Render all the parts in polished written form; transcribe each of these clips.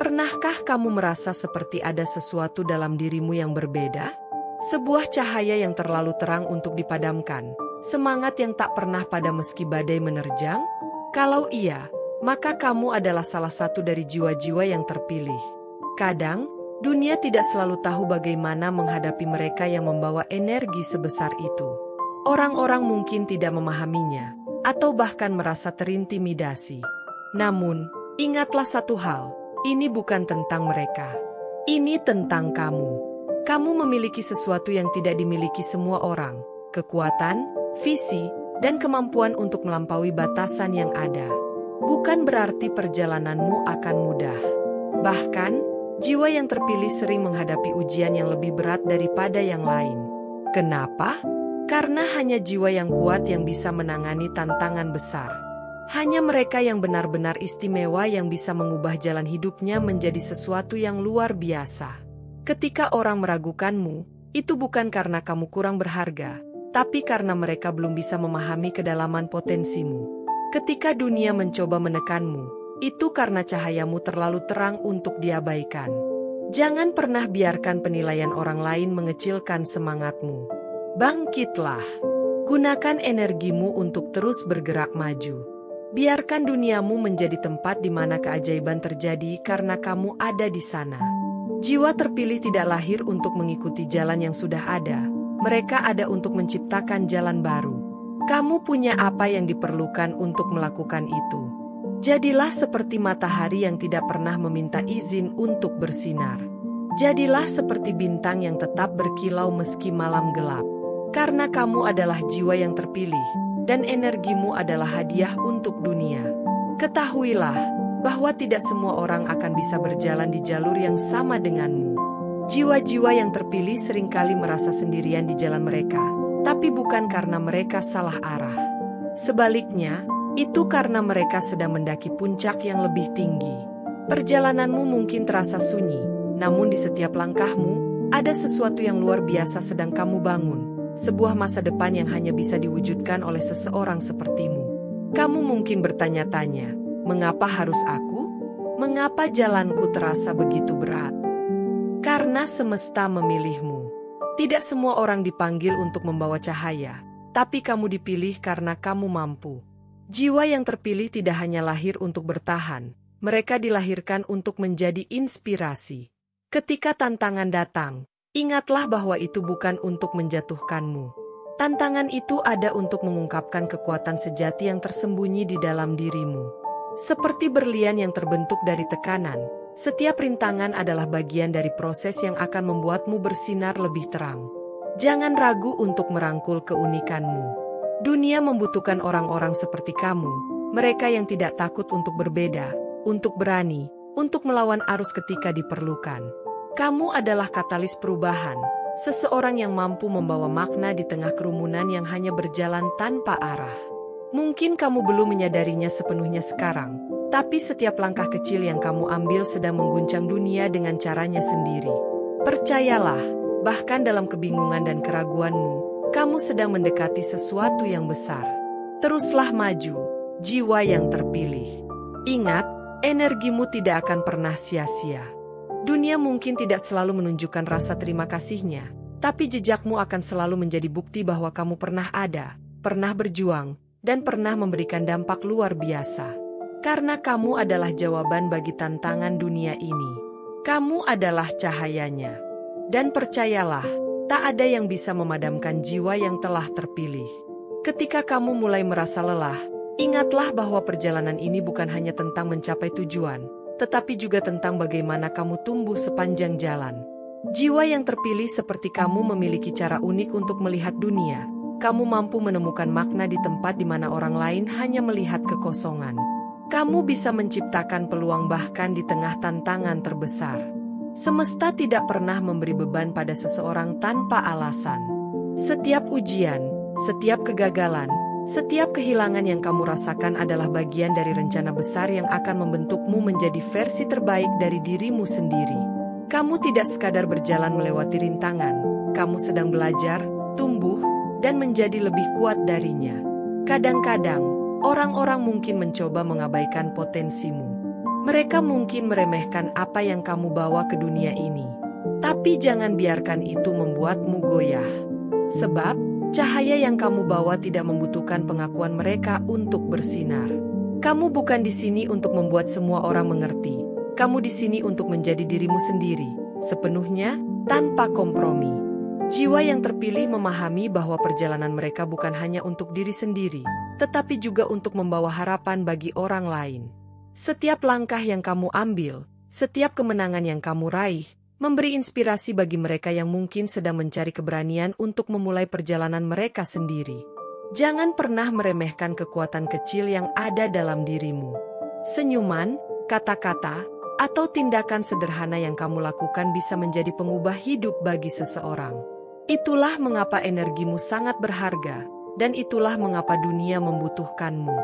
Pernahkah kamu merasa seperti ada sesuatu dalam dirimu yang berbeda? Sebuah cahaya yang terlalu terang untuk dipadamkan, semangat yang tak pernah padam meski badai menerjang? Kalau iya, maka kamu adalah salah satu dari jiwa-jiwa yang terpilih. Kadang, dunia tidak selalu tahu bagaimana menghadapi mereka yang membawa energi sebesar itu. Orang-orang mungkin tidak memahaminya, atau bahkan merasa terintimidasi. Namun, ingatlah satu hal. Ini bukan tentang mereka. Ini tentang kamu. Kamu memiliki sesuatu yang tidak dimiliki semua orang. Kekuatan, visi, dan kemampuan untuk melampaui batasan yang ada. Bukan berarti perjalananmu akan mudah. Bahkan, jiwa yang terpilih sering menghadapi ujian yang lebih berat daripada yang lain. Kenapa? Karena hanya jiwa yang kuat yang bisa menangani tantangan besar. Hanya mereka yang benar-benar istimewa yang bisa mengubah jalan hidupnya menjadi sesuatu yang luar biasa. Ketika orang meragukanmu, itu bukan karena kamu kurang berharga, tapi karena mereka belum bisa memahami kedalaman potensimu. Ketika dunia mencoba menekanmu, itu karena cahayamu terlalu terang untuk diabaikan. Jangan pernah biarkan penilaian orang lain mengecilkan semangatmu. Bangkitlah. Gunakan energimu untuk terus bergerak maju. Biarkan duniamu menjadi tempat di mana keajaiban terjadi karena kamu ada di sana. Jiwa terpilih tidak lahir untuk mengikuti jalan yang sudah ada. Mereka ada untuk menciptakan jalan baru. Kamu punya apa yang diperlukan untuk melakukan itu. Jadilah seperti matahari yang tidak pernah meminta izin untuk bersinar. Jadilah seperti bintang yang tetap berkilau meski malam gelap. Karena kamu adalah jiwa yang terpilih. Dan energimu adalah hadiah untuk dunia. Ketahuilah bahwa tidak semua orang akan bisa berjalan di jalur yang sama denganmu. Jiwa-jiwa yang terpilih seringkali merasa sendirian di jalan mereka, tapi bukan karena mereka salah arah. Sebaliknya, itu karena mereka sedang mendaki puncak yang lebih tinggi. Perjalananmu mungkin terasa sunyi, namun di setiap langkahmu, ada sesuatu yang luar biasa sedang kamu bangun. Sebuah masa depan yang hanya bisa diwujudkan oleh seseorang sepertimu. Kamu mungkin bertanya-tanya, mengapa harus aku? Mengapa jalanku terasa begitu berat? Karena semesta memilihmu. Tidak semua orang dipanggil untuk membawa cahaya, tapi kamu dipilih karena kamu mampu. Jiwa yang terpilih tidak hanya lahir untuk bertahan, mereka dilahirkan untuk menjadi inspirasi. Ketika tantangan datang, ingatlah bahwa itu bukan untuk menjatuhkanmu. Tantangan itu ada untuk mengungkapkan kekuatan sejati yang tersembunyi di dalam dirimu. Seperti berlian yang terbentuk dari tekanan, setiap rintangan adalah bagian dari proses yang akan membuatmu bersinar lebih terang. Jangan ragu untuk merangkul keunikanmu. Dunia membutuhkan orang-orang seperti kamu, mereka yang tidak takut untuk berbeda, untuk berani, untuk melawan arus ketika diperlukan. Kamu adalah katalis perubahan, seseorang yang mampu membawa makna di tengah kerumunan yang hanya berjalan tanpa arah. Mungkin kamu belum menyadarinya sepenuhnya sekarang, tapi setiap langkah kecil yang kamu ambil sedang mengguncang dunia dengan caranya sendiri. Percayalah, bahkan dalam kebingungan dan keraguanmu, kamu sedang mendekati sesuatu yang besar. Teruslah maju, jiwa yang terpilih. Ingat, energimu tidak akan pernah sia-sia. Dunia mungkin tidak selalu menunjukkan rasa terima kasihnya, tapi jejakmu akan selalu menjadi bukti bahwa kamu pernah ada, pernah berjuang, dan pernah memberikan dampak luar biasa. Karena kamu adalah jawaban bagi tantangan dunia ini. Kamu adalah cahayanya. Dan percayalah, tak ada yang bisa memadamkan jiwa yang telah terpilih. Ketika kamu mulai merasa lelah, ingatlah bahwa perjalanan ini bukan hanya tentang mencapai tujuan, tetapi juga tentang bagaimana kamu tumbuh sepanjang jalan. Jiwa yang terpilih seperti kamu memiliki cara unik untuk melihat dunia. Kamu mampu menemukan makna di tempat di mana orang lain hanya melihat kekosongan. Kamu bisa menciptakan peluang bahkan di tengah tantangan terbesar. Semesta tidak pernah memberi beban pada seseorang tanpa alasan. Setiap ujian, setiap kegagalan, setiap kehilangan yang kamu rasakan adalah bagian dari rencana besar yang akan membentukmu menjadi versi terbaik dari dirimu sendiri. Kamu tidak sekadar berjalan melewati rintangan, kamu sedang belajar, tumbuh, dan menjadi lebih kuat darinya. Kadang-kadang, orang-orang mungkin mencoba mengabaikan potensimu. Mereka mungkin meremehkan apa yang kamu bawa ke dunia ini. Tapi jangan biarkan itu membuatmu goyah. Sebab, cahaya yang kamu bawa tidak membutuhkan pengakuan mereka untuk bersinar. Kamu bukan di sini untuk membuat semua orang mengerti. Kamu di sini untuk menjadi dirimu sendiri, sepenuhnya, tanpa kompromi. Jiwa yang terpilih memahami bahwa perjalanan mereka bukan hanya untuk diri sendiri, tetapi juga untuk membawa harapan bagi orang lain. Setiap langkah yang kamu ambil, setiap kemenangan yang kamu raih, memberi inspirasi bagi mereka yang mungkin sedang mencari keberanian untuk memulai perjalanan mereka sendiri. Jangan pernah meremehkan kekuatan kecil yang ada dalam dirimu. Senyuman, kata-kata, atau tindakan sederhana yang kamu lakukan bisa menjadi pengubah hidup bagi seseorang. Itulah mengapa energimu sangat berharga, dan itulah mengapa dunia membutuhkanmu.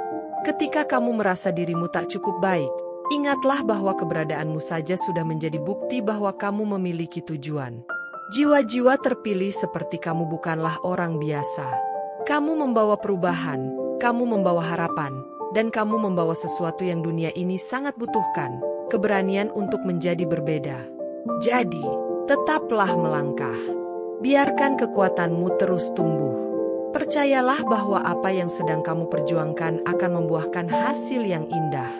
Ketika kamu merasa dirimu tak cukup baik, ingatlah bahwa keberadaanmu saja sudah menjadi bukti bahwa kamu memiliki tujuan. Jiwa-jiwa terpilih seperti kamu bukanlah orang biasa. Kamu membawa perubahan, kamu membawa harapan, dan kamu membawa sesuatu yang dunia ini sangat butuhkan, keberanian untuk menjadi berbeda. Jadi, tetaplah melangkah. Biarkan kekuatanmu terus tumbuh. Percayalah bahwa apa yang sedang kamu perjuangkan akan membuahkan hasil yang indah.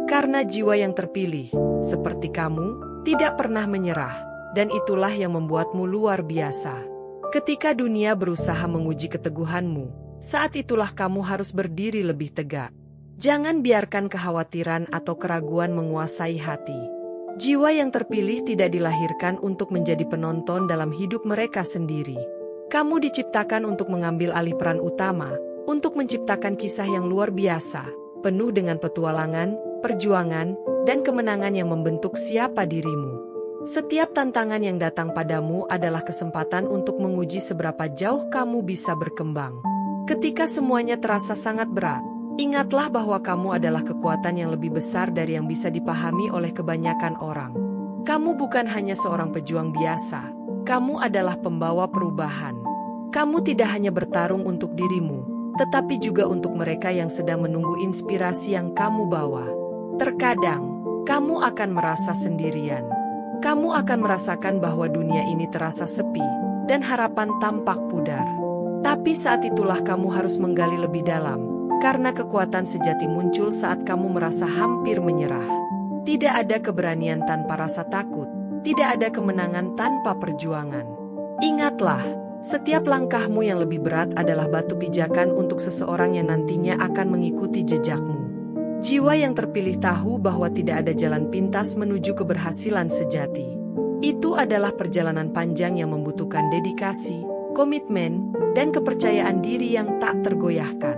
Karena jiwa yang terpilih, seperti kamu, tidak pernah menyerah, dan itulah yang membuatmu luar biasa. Ketika dunia berusaha menguji keteguhanmu, saat itulah kamu harus berdiri lebih tegak. Jangan biarkan kekhawatiran atau keraguan menguasai hati. Jiwa yang terpilih tidak dilahirkan untuk menjadi penonton dalam hidup mereka sendiri. Kamu diciptakan untuk mengambil alih peran utama, untuk menciptakan kisah yang luar biasa, penuh dengan petualangan, perjuangan, dan kemenangan yang membentuk siapa dirimu. Setiap tantangan yang datang padamu adalah kesempatan untuk menguji seberapa jauh kamu bisa berkembang. Ketika semuanya terasa sangat berat, ingatlah bahwa kamu adalah kekuatan yang lebih besar dari yang bisa dipahami oleh kebanyakan orang. Kamu bukan hanya seorang pejuang biasa. Kamu adalah pembawa perubahan. Kamu tidak hanya bertarung untuk dirimu, tetapi juga untuk mereka yang sedang menunggu inspirasi yang kamu bawa. Terkadang, kamu akan merasa sendirian. Kamu akan merasakan bahwa dunia ini terasa sepi, dan harapan tampak pudar. Tapi saat itulah kamu harus menggali lebih dalam, karena kekuatan sejati muncul saat kamu merasa hampir menyerah. Tidak ada keberanian tanpa rasa takut. Tidak ada kemenangan tanpa perjuangan. Ingatlah, setiap langkahmu yang lebih berat adalah batu pijakan untuk seseorang yang nantinya akan mengikuti jejakmu. Jiwa yang terpilih tahu bahwa tidak ada jalan pintas menuju keberhasilan sejati. Itu adalah perjalanan panjang yang membutuhkan dedikasi, komitmen, dan kepercayaan diri yang tak tergoyahkan.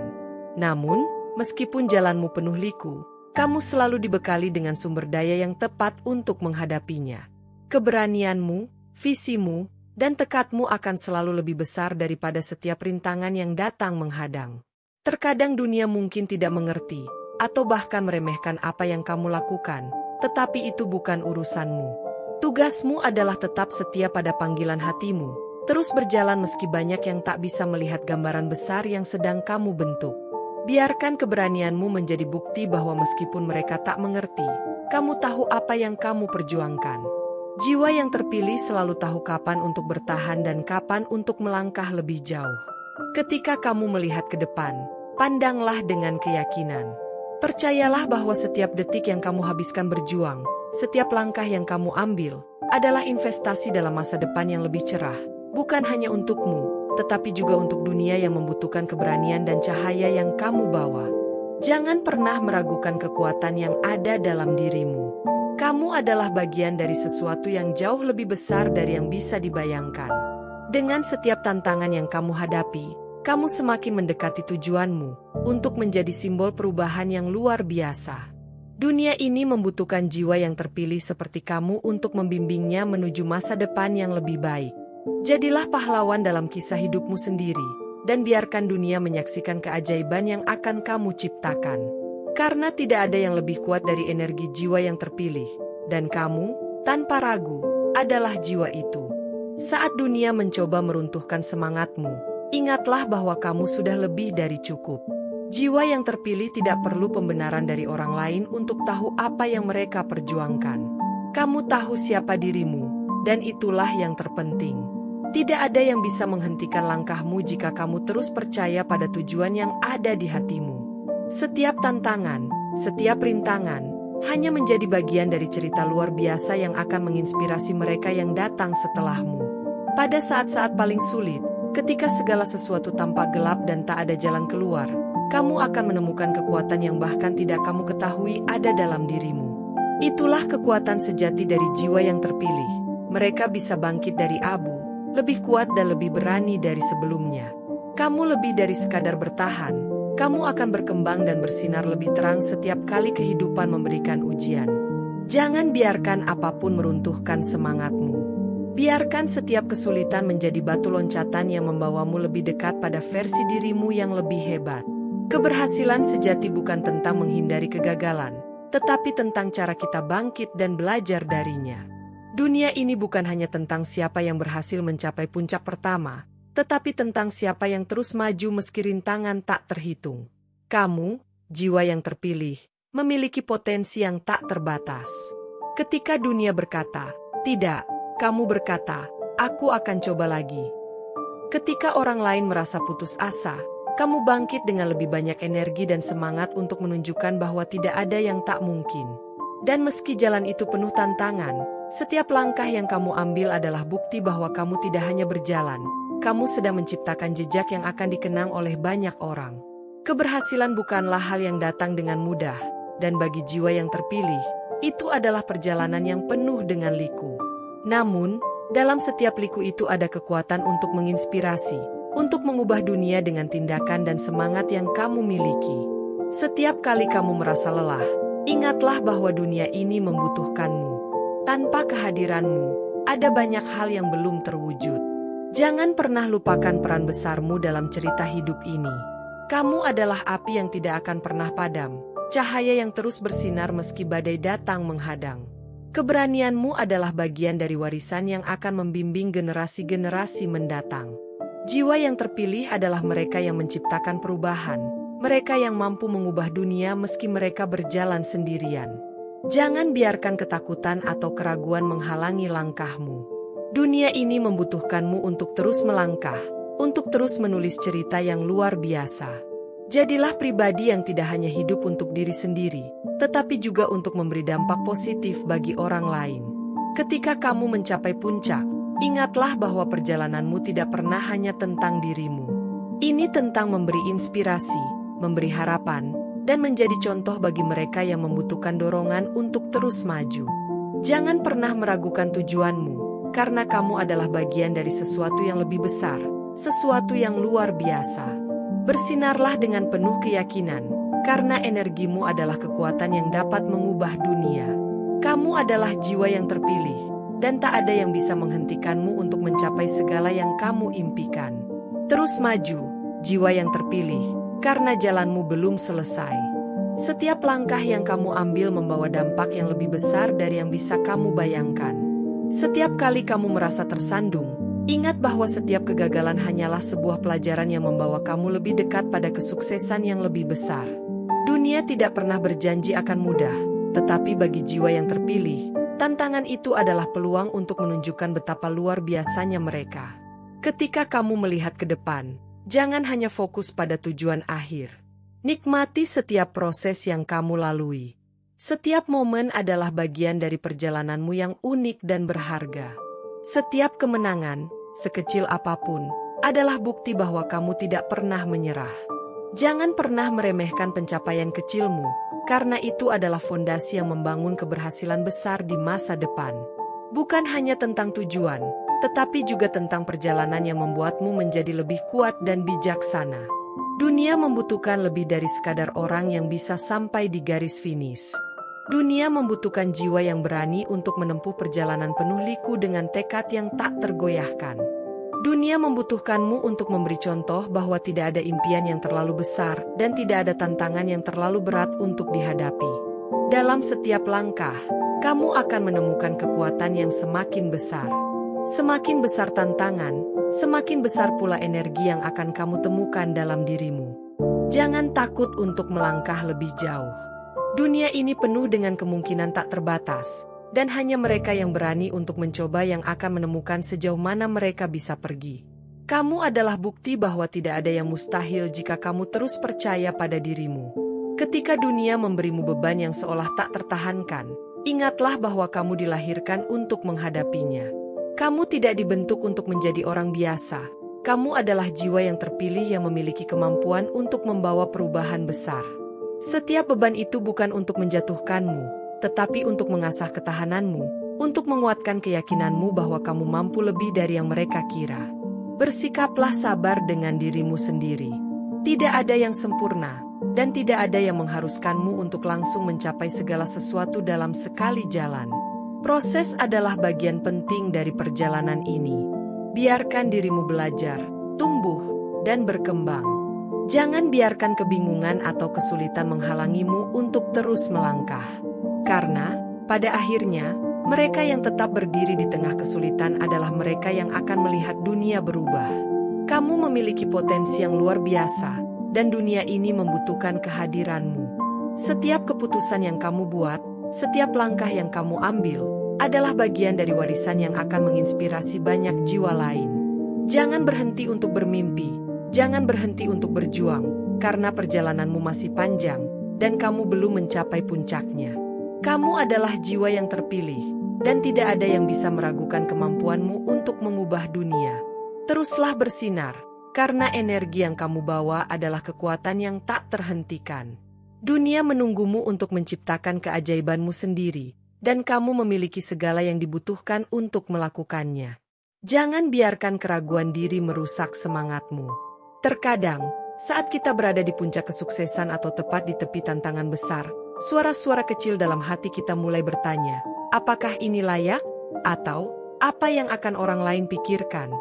Namun, meskipun jalanmu penuh liku, kamu selalu dibekali dengan sumber daya yang tepat untuk menghadapinya. Keberanianmu, visimu, dan tekadmu akan selalu lebih besar daripada setiap rintangan yang datang menghadang. Terkadang dunia mungkin tidak mengerti, atau bahkan meremehkan apa yang kamu lakukan, tetapi itu bukan urusanmu. Tugasmu adalah tetap setia pada panggilan hatimu, terus berjalan meski banyak yang tak bisa melihat gambaran besar yang sedang kamu bentuk. Biarkan keberanianmu menjadi bukti bahwa meskipun mereka tak mengerti, kamu tahu apa yang kamu perjuangkan. Jiwa yang terpilih selalu tahu kapan untuk bertahan dan kapan untuk melangkah lebih jauh. Ketika kamu melihat ke depan, pandanglah dengan keyakinan. Percayalah bahwa setiap detik yang kamu habiskan berjuang, setiap langkah yang kamu ambil, adalah investasi dalam masa depan yang lebih cerah, bukan hanya untukmu, tetapi juga untuk dunia yang membutuhkan keberanian dan cahaya yang kamu bawa. Jangan pernah meragukan kekuatan yang ada dalam dirimu. Kamu adalah bagian dari sesuatu yang jauh lebih besar dari yang bisa dibayangkan. Dengan setiap tantangan yang kamu hadapi, kamu semakin mendekati tujuanmu untuk menjadi simbol perubahan yang luar biasa. Dunia ini membutuhkan jiwa yang terpilih seperti kamu untuk membimbingnya menuju masa depan yang lebih baik. Jadilah pahlawan dalam kisah hidupmu sendiri, dan biarkan dunia menyaksikan keajaiban yang akan kamu ciptakan. Karena tidak ada yang lebih kuat dari energi jiwa yang terpilih, dan kamu, tanpa ragu, adalah jiwa itu. Saat dunia mencoba meruntuhkan semangatmu, ingatlah bahwa kamu sudah lebih dari cukup. Jiwa yang terpilih tidak perlu pembenaran dari orang lain untuk tahu apa yang mereka perjuangkan. Kamu tahu siapa dirimu, dan itulah yang terpenting. Tidak ada yang bisa menghentikan langkahmu jika kamu terus percaya pada tujuan yang ada di hatimu. Setiap tantangan, setiap rintangan, hanya menjadi bagian dari cerita luar biasa yang akan menginspirasi mereka yang datang setelahmu. Pada saat-saat paling sulit, ketika segala sesuatu tampak gelap dan tak ada jalan keluar, kamu akan menemukan kekuatan yang bahkan tidak kamu ketahui ada dalam dirimu. Itulah kekuatan sejati dari jiwa yang terpilih. Mereka bisa bangkit dari abu, lebih kuat dan lebih berani dari sebelumnya. Kamu lebih dari sekadar bertahan. Kamu akan berkembang dan bersinar lebih terang setiap kali kehidupan memberikan ujian. Jangan biarkan apapun meruntuhkan semangatmu. Biarkan setiap kesulitan menjadi batu loncatan yang membawamu lebih dekat pada versi dirimu yang lebih hebat. Keberhasilan sejati bukan tentang menghindari kegagalan, tetapi tentang cara kita bangkit dan belajar darinya. Dunia ini bukan hanya tentang siapa yang berhasil mencapai puncak pertama, tetapi tentang siapa yang terus maju meski rintangan tak terhitung. Kamu, jiwa yang terpilih, memiliki potensi yang tak terbatas. Ketika dunia berkata, "Tidak," kamu berkata, "Aku akan coba lagi." Ketika orang lain merasa putus asa, kamu bangkit dengan lebih banyak energi dan semangat untuk menunjukkan bahwa tidak ada yang tak mungkin. Dan meski jalan itu penuh tantangan, setiap langkah yang kamu ambil adalah bukti bahwa kamu tidak hanya berjalan, kamu sedang menciptakan jejak yang akan dikenang oleh banyak orang. Keberhasilan bukanlah hal yang datang dengan mudah, dan bagi jiwa yang terpilih, itu adalah perjalanan yang penuh dengan liku. Namun, dalam setiap liku itu ada kekuatan untuk menginspirasi, untuk mengubah dunia dengan tindakan dan semangat yang kamu miliki. Setiap kali kamu merasa lelah, ingatlah bahwa dunia ini membutuhkanmu. Tanpa kehadiranmu, ada banyak hal yang belum terwujud. Jangan pernah lupakan peran besarmu dalam cerita hidup ini. Kamu adalah api yang tidak akan pernah padam, cahaya yang terus bersinar meski badai datang menghadang. Keberanianmu adalah bagian dari warisan yang akan membimbing generasi-generasi mendatang. Jiwa yang terpilih adalah mereka yang menciptakan perubahan, mereka yang mampu mengubah dunia meski mereka berjalan sendirian. Jangan biarkan ketakutan atau keraguan menghalangi langkahmu. Dunia ini membutuhkanmu untuk terus melangkah, untuk terus menulis cerita yang luar biasa. Jadilah pribadi yang tidak hanya hidup untuk diri sendiri, tetapi juga untuk memberi dampak positif bagi orang lain. Ketika kamu mencapai puncak, ingatlah bahwa perjalananmu tidak pernah hanya tentang dirimu. Ini tentang memberi inspirasi, memberi harapan, dan menjadi contoh bagi mereka yang membutuhkan dorongan untuk terus maju. Jangan pernah meragukan tujuanmu, karena kamu adalah bagian dari sesuatu yang lebih besar, sesuatu yang luar biasa. Bersinarlah dengan penuh keyakinan, karena energimu adalah kekuatan yang dapat mengubah dunia. Kamu adalah jiwa yang terpilih, dan tak ada yang bisa menghentikanmu untuk mencapai segala yang kamu impikan. Terus maju, jiwa yang terpilih, karena jalanmu belum selesai. Setiap langkah yang kamu ambil membawa dampak yang lebih besar dari yang bisa kamu bayangkan. Setiap kali kamu merasa tersandung, ingat bahwa setiap kegagalan hanyalah sebuah pelajaran yang membawa kamu lebih dekat pada kesuksesan yang lebih besar. Dunia tidak pernah berjanji akan mudah, tetapi bagi jiwa yang terpilih, tantangan itu adalah peluang untuk menunjukkan betapa luar biasanya mereka. Ketika kamu melihat ke depan, jangan hanya fokus pada tujuan akhir. Nikmati setiap proses yang kamu lalui. Setiap momen adalah bagian dari perjalananmu yang unik dan berharga. Setiap kemenangan, sekecil apapun, adalah bukti bahwa kamu tidak pernah menyerah. Jangan pernah meremehkan pencapaian kecilmu, karena itu adalah fondasi yang membangun keberhasilan besar di masa depan. Bukan hanya tentang tujuan, tetapi juga tentang perjalanan yang membuatmu menjadi lebih kuat dan bijaksana. Dunia membutuhkan lebih dari sekadar orang yang bisa sampai di garis finish. Dunia membutuhkan jiwa yang berani untuk menempuh perjalanan penuh liku dengan tekad yang tak tergoyahkan. Dunia membutuhkanmu untuk memberi contoh bahwa tidak ada impian yang terlalu besar dan tidak ada tantangan yang terlalu berat untuk dihadapi. Dalam setiap langkah, kamu akan menemukan kekuatan yang semakin besar. Semakin besar tantangan, semakin besar pula energi yang akan kamu temukan dalam dirimu. Jangan takut untuk melangkah lebih jauh. Dunia ini penuh dengan kemungkinan tak terbatas, dan hanya mereka yang berani untuk mencoba yang akan menemukan sejauh mana mereka bisa pergi. Kamu adalah bukti bahwa tidak ada yang mustahil jika kamu terus percaya pada dirimu. Ketika dunia memberimu beban yang seolah tak tertahankan, ingatlah bahwa kamu dilahirkan untuk menghadapinya. Kamu tidak dibentuk untuk menjadi orang biasa. Kamu adalah jiwa yang terpilih yang memiliki kemampuan untuk membawa perubahan besar. Setiap beban itu bukan untuk menjatuhkanmu, tetapi untuk mengasah ketahananmu, untuk menguatkan keyakinanmu bahwa kamu mampu lebih dari yang mereka kira. Bersikaplah sabar dengan dirimu sendiri. Tidak ada yang sempurna, dan tidak ada yang mengharuskanmu untuk langsung mencapai segala sesuatu dalam sekali jalan. Proses adalah bagian penting dari perjalanan ini. Biarkan dirimu belajar, tumbuh, dan berkembang. Jangan biarkan kebingungan atau kesulitan menghalangimu untuk terus melangkah. Karena, pada akhirnya, mereka yang tetap berdiri di tengah kesulitan adalah mereka yang akan melihat dunia berubah. Kamu memiliki potensi yang luar biasa, dan dunia ini membutuhkan kehadiranmu. Setiap keputusan yang kamu buat, setiap langkah yang kamu ambil, adalah bagian dari warisan yang akan menginspirasi banyak jiwa lain. Jangan berhenti untuk bermimpi. Jangan berhenti untuk berjuang, karena perjalananmu masih panjang, dan kamu belum mencapai puncaknya. Kamu adalah jiwa yang terpilih, dan tidak ada yang bisa meragukan kemampuanmu untuk mengubah dunia. Teruslah bersinar, karena energi yang kamu bawa adalah kekuatan yang tak terhentikan. Dunia menunggumu untuk menciptakan keajaibanmu sendiri, dan kamu memiliki segala yang dibutuhkan untuk melakukannya. Jangan biarkan keraguan diri merusak semangatmu. Terkadang, saat kita berada di puncak kesuksesan atau tepat di tepi tantangan besar, suara-suara kecil dalam hati kita mulai bertanya, apakah ini layak? Atau, apa yang akan orang lain pikirkan?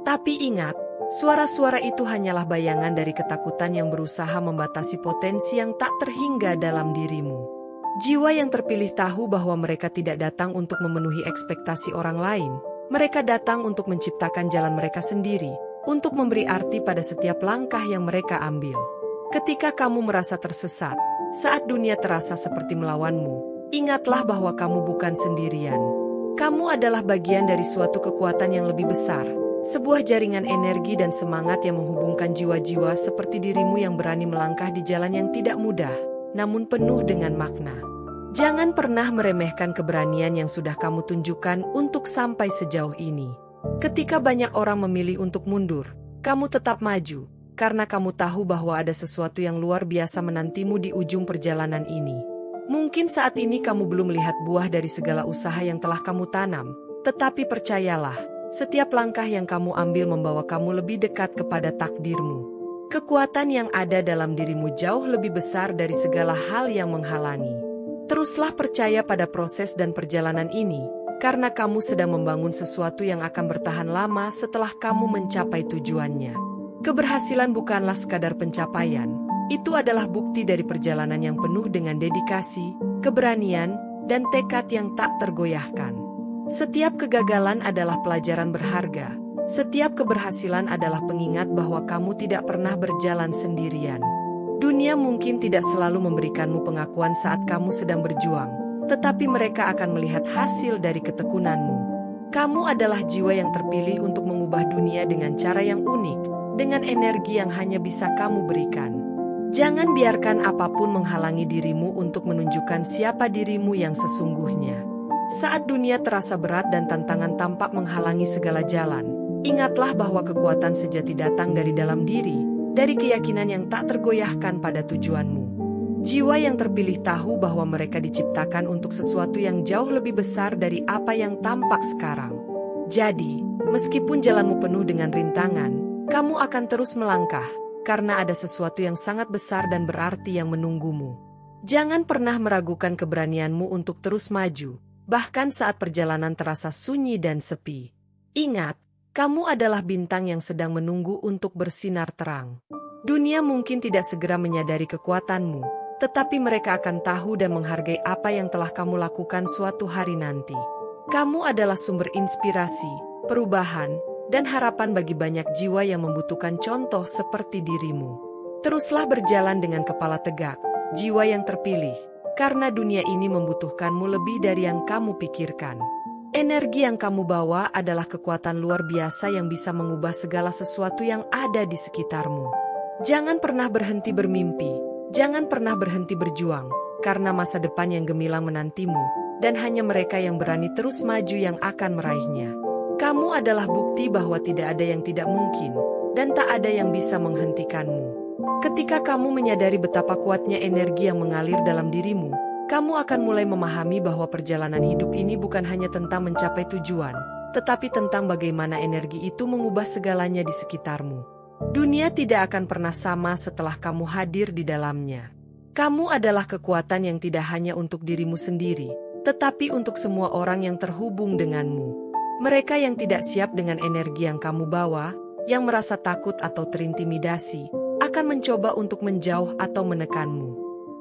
Tapi ingat, suara-suara itu hanyalah bayangan dari ketakutan yang berusaha membatasi potensi yang tak terhingga dalam dirimu. Jiwa yang terpilih tahu bahwa mereka tidak datang untuk memenuhi ekspektasi orang lain, mereka datang untuk menciptakan jalan mereka sendiri, untuk memberi arti pada setiap langkah yang mereka ambil. Ketika kamu merasa tersesat, saat dunia terasa seperti melawanmu, ingatlah bahwa kamu bukan sendirian. Kamu adalah bagian dari suatu kekuatan yang lebih besar, sebuah jaringan energi dan semangat yang menghubungkan jiwa-jiwa seperti dirimu yang berani melangkah di jalan yang tidak mudah, namun penuh dengan makna. Jangan pernah meremehkan keberanian yang sudah kamu tunjukkan untuk sampai sejauh ini. Ketika banyak orang memilih untuk mundur, kamu tetap maju, karena kamu tahu bahwa ada sesuatu yang luar biasa menantimu di ujung perjalanan ini. Mungkin saat ini kamu belum melihat buah dari segala usaha yang telah kamu tanam, tetapi percayalah, setiap langkah yang kamu ambil membawa kamu lebih dekat kepada takdirmu. Kekuatan yang ada dalam dirimu jauh lebih besar dari segala hal yang menghalangi. Teruslah percaya pada proses dan perjalanan ini, karena kamu sedang membangun sesuatu yang akan bertahan lama setelah kamu mencapai tujuannya. Keberhasilan bukanlah sekadar pencapaian, itu adalah bukti dari perjalanan yang penuh dengan dedikasi, keberanian, dan tekad yang tak tergoyahkan. Setiap kegagalan adalah pelajaran berharga, setiap keberhasilan adalah pengingat bahwa kamu tidak pernah berjalan sendirian. Dunia mungkin tidak selalu memberikanmu pengakuan saat kamu sedang berjuang, tetapi mereka akan melihat hasil dari ketekunanmu. Kamu adalah jiwa yang terpilih untuk mengubah dunia dengan cara yang unik, dengan energi yang hanya bisa kamu berikan. Jangan biarkan apapun menghalangi dirimu untuk menunjukkan siapa dirimu yang sesungguhnya. Saat dunia terasa berat dan tantangan tampak menghalangi segala jalan, ingatlah bahwa kekuatan sejati datang dari dalam diri, dari keyakinan yang tak tergoyahkan pada tujuanmu. Jiwa yang terpilih tahu bahwa mereka diciptakan untuk sesuatu yang jauh lebih besar dari apa yang tampak sekarang. Jadi, meskipun jalanmu penuh dengan rintangan, kamu akan terus melangkah, karena ada sesuatu yang sangat besar dan berarti yang menunggumu. Jangan pernah meragukan keberanianmu untuk terus maju, bahkan saat perjalanan terasa sunyi dan sepi. Ingat, kamu adalah bintang yang sedang menunggu untuk bersinar terang. Dunia mungkin tidak segera menyadari kekuatanmu, tetapi mereka akan tahu dan menghargai apa yang telah kamu lakukan suatu hari nanti. Kamu adalah sumber inspirasi, perubahan, dan harapan bagi banyak jiwa yang membutuhkan contoh seperti dirimu. Teruslah berjalan dengan kepala tegak, jiwa yang terpilih, karena dunia ini membutuhkanmu lebih dari yang kamu pikirkan. Energi yang kamu bawa adalah kekuatan luar biasa yang bisa mengubah segala sesuatu yang ada di sekitarmu. Jangan pernah berhenti bermimpi, jangan pernah berhenti berjuang, karena masa depan yang gemilang menantimu, dan hanya mereka yang berani terus maju yang akan meraihnya. Kamu adalah bukti bahwa tidak ada yang tidak mungkin, dan tak ada yang bisa menghentikanmu. Ketika kamu menyadari betapa kuatnya energi yang mengalir dalam dirimu, kamu akan mulai memahami bahwa perjalanan hidup ini bukan hanya tentang mencapai tujuan, tetapi tentang bagaimana energi itu mengubah segalanya di sekitarmu. Dunia tidak akan pernah sama setelah kamu hadir di dalamnya. Kamu adalah kekuatan yang tidak hanya untuk dirimu sendiri, tetapi untuk semua orang yang terhubung denganmu. Mereka yang tidak siap dengan energi yang kamu bawa, yang merasa takut atau terintimidasi, akan mencoba untuk menjauh atau menekanmu.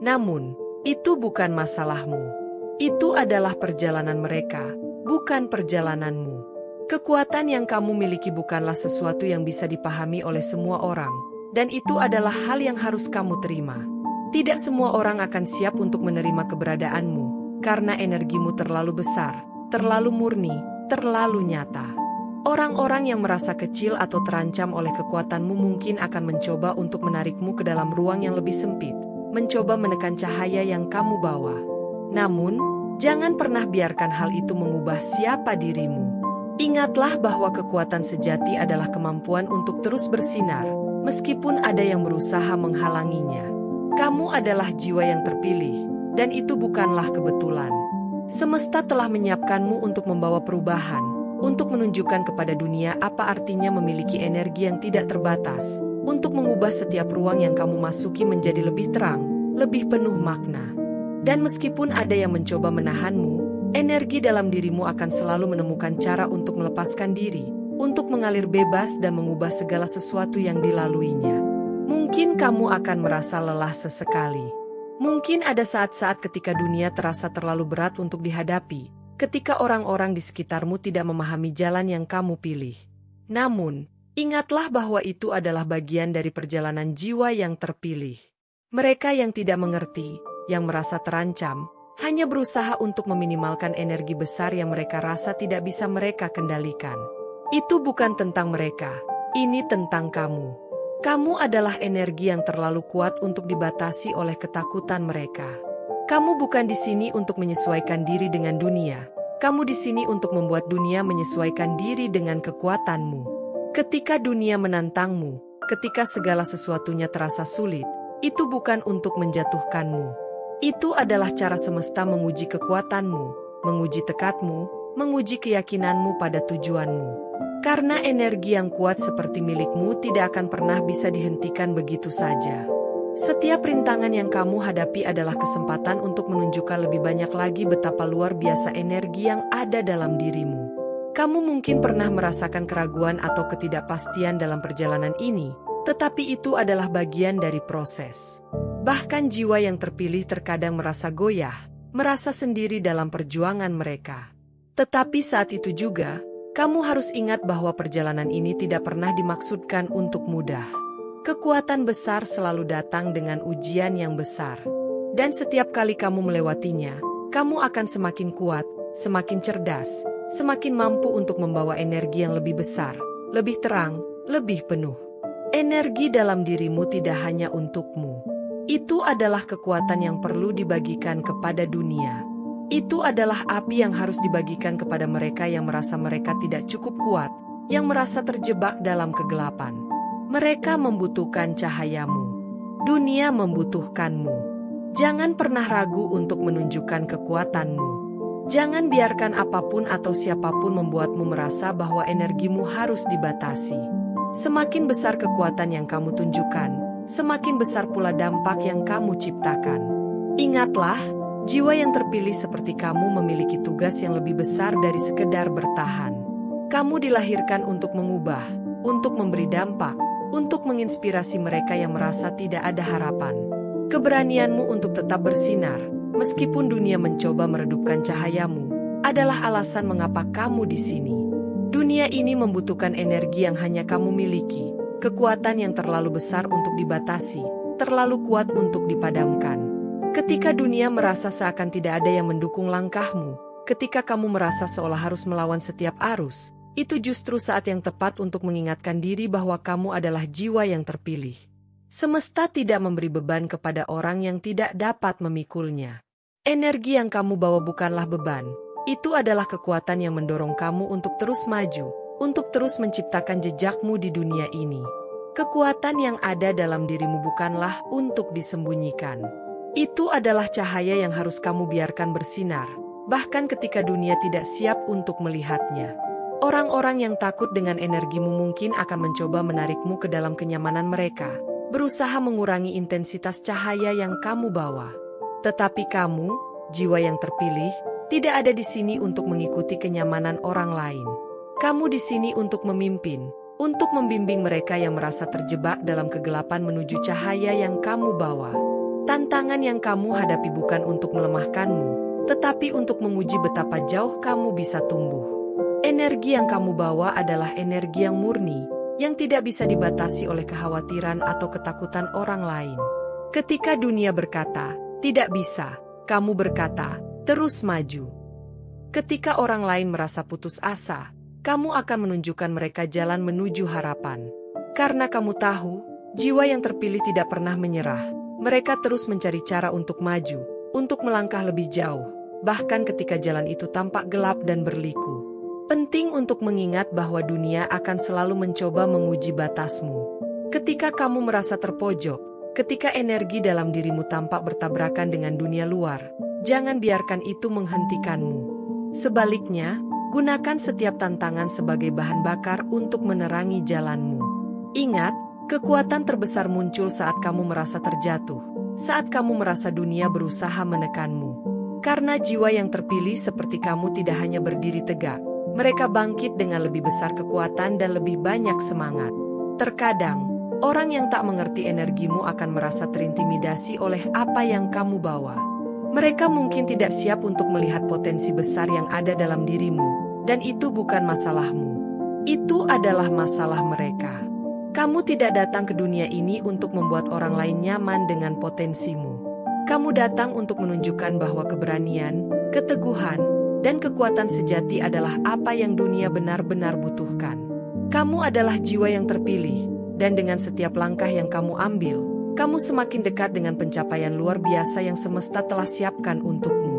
Namun, itu bukan masalahmu. Itu adalah perjalanan mereka, bukan perjalananmu. Kekuatan yang kamu miliki bukanlah sesuatu yang bisa dipahami oleh semua orang, dan itu adalah hal yang harus kamu terima. Tidak semua orang akan siap untuk menerima keberadaanmu, karena energimu terlalu besar, terlalu murni, terlalu nyata. Orang-orang yang merasa kecil atau terancam oleh kekuatanmu mungkin akan mencoba untuk menarikmu ke dalam ruang yang lebih sempit, mencoba menekan cahaya yang kamu bawa. Namun, jangan pernah biarkan hal itu mengubah siapa dirimu. Ingatlah bahwa kekuatan sejati adalah kemampuan untuk terus bersinar, meskipun ada yang berusaha menghalanginya. Kamu adalah jiwa yang terpilih, dan itu bukanlah kebetulan. Semesta telah menyiapkanmu untuk membawa perubahan, untuk menunjukkan kepada dunia apa artinya memiliki energi yang tidak terbatas, untuk mengubah setiap ruang yang kamu masuki menjadi lebih terang, lebih penuh makna. Dan meskipun ada yang mencoba menahanmu, energi dalam dirimu akan selalu menemukan cara untuk melepaskan diri, untuk mengalir bebas dan mengubah segala sesuatu yang dilaluinya. Mungkin kamu akan merasa lelah sesekali. Mungkin ada saat-saat ketika dunia terasa terlalu berat untuk dihadapi, ketika orang-orang di sekitarmu tidak memahami jalan yang kamu pilih. Namun, ingatlah bahwa itu adalah bagian dari perjalanan jiwa yang terpilih. Mereka yang tidak mengerti, yang merasa terancam, hanya berusaha untuk meminimalkan energi besar yang mereka rasa tidak bisa mereka kendalikan. Itu bukan tentang mereka, ini tentang kamu. Kamu adalah energi yang terlalu kuat untuk dibatasi oleh ketakutan mereka. Kamu bukan di sini untuk menyesuaikan diri dengan dunia. Kamu di sini untuk membuat dunia menyesuaikan diri dengan kekuatanmu. Ketika dunia menantangmu, ketika segala sesuatunya terasa sulit, itu bukan untuk menjatuhkanmu. Itu adalah cara semesta menguji kekuatanmu, menguji tekadmu, menguji keyakinanmu pada tujuanmu. Karena energi yang kuat seperti milikmu tidak akan pernah bisa dihentikan begitu saja. Setiap rintangan yang kamu hadapi adalah kesempatan untuk menunjukkan lebih banyak lagi betapa luar biasa energi yang ada dalam dirimu. Kamu mungkin pernah merasakan keraguan atau ketidakpastian dalam perjalanan ini, tetapi itu adalah bagian dari proses. Bahkan jiwa yang terpilih terkadang merasa goyah, merasa sendiri dalam perjuangan mereka. Tetapi saat itu juga, kamu harus ingat bahwa perjalanan ini tidak pernah dimaksudkan untuk mudah. Kekuatan besar selalu datang dengan ujian yang besar. Dan setiap kali kamu melewatinya, kamu akan semakin kuat, semakin cerdas, semakin mampu untuk membawa energi yang lebih besar, lebih terang, lebih penuh. Energi dalam dirimu tidak hanya untukmu. Itu adalah kekuatan yang perlu dibagikan kepada dunia. Itu adalah api yang harus dibagikan kepada mereka yang merasa mereka tidak cukup kuat, yang merasa terjebak dalam kegelapan. Mereka membutuhkan cahayamu. Dunia membutuhkanmu. Jangan pernah ragu untuk menunjukkan kekuatanmu. Jangan biarkan apapun atau siapapun membuatmu merasa bahwa energimu harus dibatasi. Semakin besar kekuatan yang kamu tunjukkan, semakin besar pula dampak yang kamu ciptakan. Ingatlah, jiwa yang terpilih seperti kamu memiliki tugas yang lebih besar dari sekedar bertahan. Kamu dilahirkan untuk mengubah, untuk memberi dampak, untuk menginspirasi mereka yang merasa tidak ada harapan. Keberanianmu untuk tetap bersinar, meskipun dunia mencoba meredupkan cahayamu, adalah alasan mengapa kamu di sini. Dunia ini membutuhkan energi yang hanya kamu miliki, kekuatan yang terlalu besar untuk dibatasi, terlalu kuat untuk dipadamkan. Ketika dunia merasa seakan tidak ada yang mendukung langkahmu, ketika kamu merasa seolah harus melawan setiap arus, itu justru saat yang tepat untuk mengingatkan diri bahwa kamu adalah jiwa yang terpilih. Semesta tidak memberi beban kepada orang yang tidak dapat memikulnya. Energi yang kamu bawa bukanlah beban, itu adalah kekuatan yang mendorong kamu untuk terus maju, untuk terus menciptakan jejakmu di dunia ini. Kekuatan yang ada dalam dirimu bukanlah untuk disembunyikan. Itu adalah cahaya yang harus kamu biarkan bersinar, bahkan ketika dunia tidak siap untuk melihatnya. Orang-orang yang takut dengan energimu mungkin akan mencoba menarikmu ke dalam kenyamanan mereka, berusaha mengurangi intensitas cahaya yang kamu bawa. Tetapi kamu, jiwa yang terpilih, tidak ada di sini untuk mengikuti kenyamanan orang lain. Kamu di sini untuk memimpin, untuk membimbing mereka yang merasa terjebak dalam kegelapan menuju cahaya yang kamu bawa. Tantangan yang kamu hadapi bukan untuk melemahkanmu, tetapi untuk menguji betapa jauh kamu bisa tumbuh. Energi yang kamu bawa adalah energi yang murni, yang tidak bisa dibatasi oleh kekhawatiran atau ketakutan orang lain. Ketika dunia berkata, tidak bisa, kamu berkata, terus maju. Ketika orang lain merasa putus asa, kamu akan menunjukkan mereka jalan menuju harapan. Karena kamu tahu, jiwa yang terpilih tidak pernah menyerah. Mereka terus mencari cara untuk maju, untuk melangkah lebih jauh, bahkan ketika jalan itu tampak gelap dan berliku. Penting untuk mengingat bahwa dunia akan selalu mencoba menguji batasmu. Ketika kamu merasa terpojok, ketika energi dalam dirimu tampak bertabrakan dengan dunia luar, jangan biarkan itu menghentikanmu. Sebaliknya, gunakan setiap tantangan sebagai bahan bakar untuk menerangi jalanmu. Ingat, kekuatan terbesar muncul saat kamu merasa terjatuh, saat kamu merasa dunia berusaha menekanmu. Karena jiwa yang terpilih seperti kamu tidak hanya berdiri tegak, mereka bangkit dengan lebih besar kekuatan dan lebih banyak semangat. Terkadang, orang yang tak mengerti energimu akan merasa terintimidasi oleh apa yang kamu bawa. Mereka mungkin tidak siap untuk melihat potensi besar yang ada dalam dirimu, dan itu bukan masalahmu. Itu adalah masalah mereka. Kamu tidak datang ke dunia ini untuk membuat orang lain nyaman dengan potensimu. Kamu datang untuk menunjukkan bahwa keberanian, keteguhan, dan kekuatan sejati adalah apa yang dunia benar-benar butuhkan. Kamu adalah jiwa yang terpilih, dan dengan setiap langkah yang kamu ambil, kamu semakin dekat dengan pencapaian luar biasa yang semesta telah siapkan untukmu.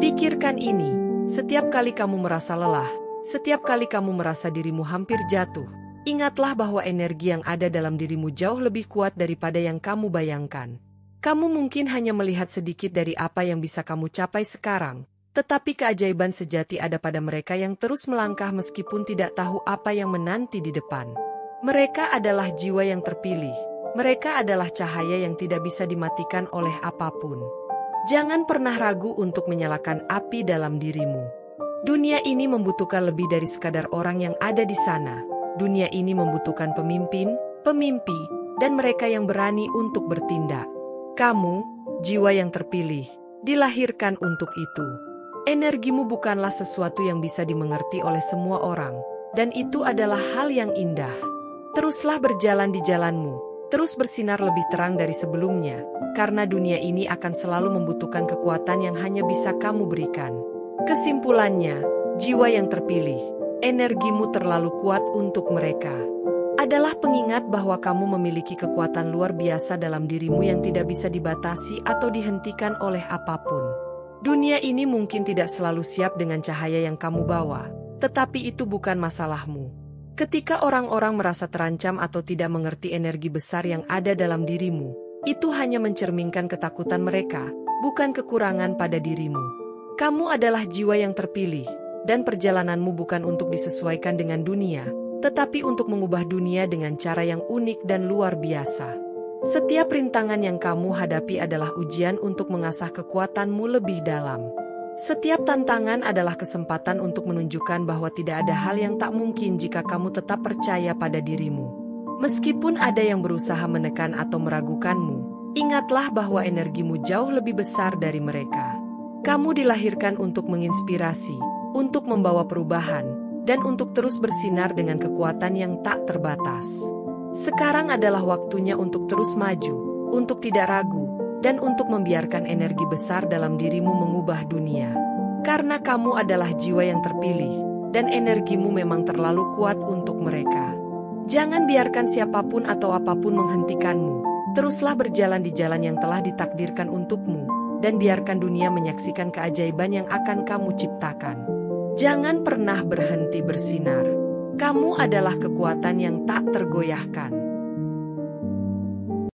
Pikirkan ini, setiap kali kamu merasa lelah, setiap kali kamu merasa dirimu hampir jatuh, ingatlah bahwa energi yang ada dalam dirimu jauh lebih kuat daripada yang kamu bayangkan. Kamu mungkin hanya melihat sedikit dari apa yang bisa kamu capai sekarang, tetapi keajaiban sejati ada pada mereka yang terus melangkah meskipun tidak tahu apa yang menanti di depan. Mereka adalah jiwa yang terpilih. Mereka adalah cahaya yang tidak bisa dimatikan oleh apapun. Jangan pernah ragu untuk menyalakan api dalam dirimu. Dunia ini membutuhkan lebih dari sekadar orang yang ada di sana. Dunia ini membutuhkan pemimpin, pemimpi, dan mereka yang berani untuk bertindak. Kamu, jiwa yang terpilih, dilahirkan untuk itu. Energimu bukanlah sesuatu yang bisa dimengerti oleh semua orang, dan itu adalah hal yang indah. Teruslah berjalan di jalanmu, terus bersinar lebih terang dari sebelumnya, karena dunia ini akan selalu membutuhkan kekuatan yang hanya bisa kamu berikan. Kesimpulannya, jiwa yang terpilih, energimu terlalu kuat untuk mereka. Adalah pengingat bahwa kamu memiliki kekuatan luar biasa dalam dirimu yang tidak bisa dibatasi atau dihentikan oleh apapun. Dunia ini mungkin tidak selalu siap dengan cahaya yang kamu bawa, tetapi itu bukan masalahmu. Ketika orang-orang merasa terancam atau tidak mengerti energi besar yang ada dalam dirimu, itu hanya mencerminkan ketakutan mereka, bukan kekurangan pada dirimu. Kamu adalah jiwa yang terpilih, dan perjalananmu bukan untuk disesuaikan dengan dunia, tetapi untuk mengubah dunia dengan cara yang unik dan luar biasa. Setiap rintangan yang kamu hadapi adalah ujian untuk mengasah kekuatanmu lebih dalam. Setiap tantangan adalah kesempatan untuk menunjukkan bahwa tidak ada hal yang tak mungkin jika kamu tetap percaya pada dirimu. Meskipun ada yang berusaha menekan atau meragukanmu, ingatlah bahwa energimu jauh lebih besar dari mereka. Kamu dilahirkan untuk menginspirasi, untuk membawa perubahan, dan untuk terus bersinar dengan kekuatan yang tak terbatas. Sekarang adalah waktunya untuk terus maju, untuk tidak ragu, dan untuk membiarkan energi besar dalam dirimu mengubah dunia. Karena kamu adalah jiwa yang terpilih, dan energimu memang terlalu kuat untuk mereka. Jangan biarkan siapapun atau apapun menghentikanmu. Teruslah berjalan di jalan yang telah ditakdirkan untukmu, dan biarkan dunia menyaksikan keajaiban yang akan kamu ciptakan. Jangan pernah berhenti bersinar. Kamu adalah kekuatan yang tak tergoyahkan.